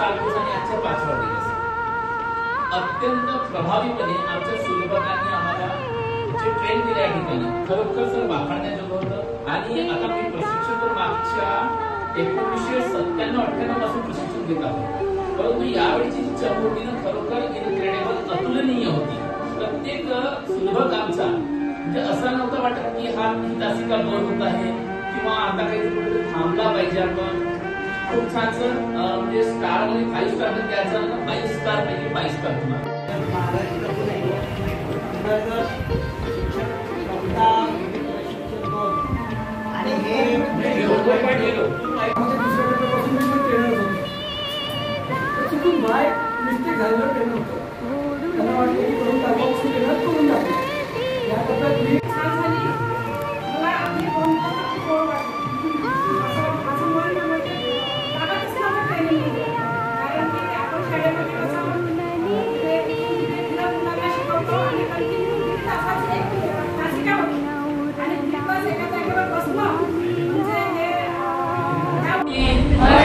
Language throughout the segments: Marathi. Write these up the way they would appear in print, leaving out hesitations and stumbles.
7 दिवस आणि आजचा 5वा दिवस अत्यंत प्रभावीपणे आमच्या सुलभकांनी आम्हाला जे ट्रेन दिले या ठिकाणी खरोखर सर वाखाणण्याजोगं होतं। आणि आता मी प्रशिक्षण तर मागच्या 1997-98 पासून प्रशिक्षण घेत आहोत, परंतु यावेळीची जी चमू होती ना खरोखर इनक्रेडिबल अतुलनीय होती। प्रत्येक सुलभक आमचा म्हणजे असं नव्हतं वाटत की हा तासिका बोर होत आहे किंवा आता काही थांबला पाहिजे आपण। खूप छान सर म्हणजे स्टार मध्ये 5 स्टार मध्ये द्यायचं ना 5 स्टार पैकी 5 स्टार तुम्हाला आणि हे चुकून बाय मिस्टेक झालं ट्रेन होतं त्यांना वाटलं की करून टाकावं ट्रेनर करून टाकलं याकरता मी छान झाली मला आपली फोन फोन असं माझं मन म्हणजे टाकायचंच नव्हतं ट्रेनिंग कारण की आपण शाळेमध्ये कसं मुलांना शिकवतो आणि कंटिन्यू तासाची एक तासिका होती आणि दिवस एका जागेवर बसलो म्हणजे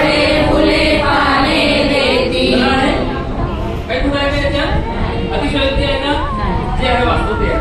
हे फुले पाने देती काय तुला आहे त्याच्यात अतिशयोक्ती आहे ना जे आहे वास्तव ते आहे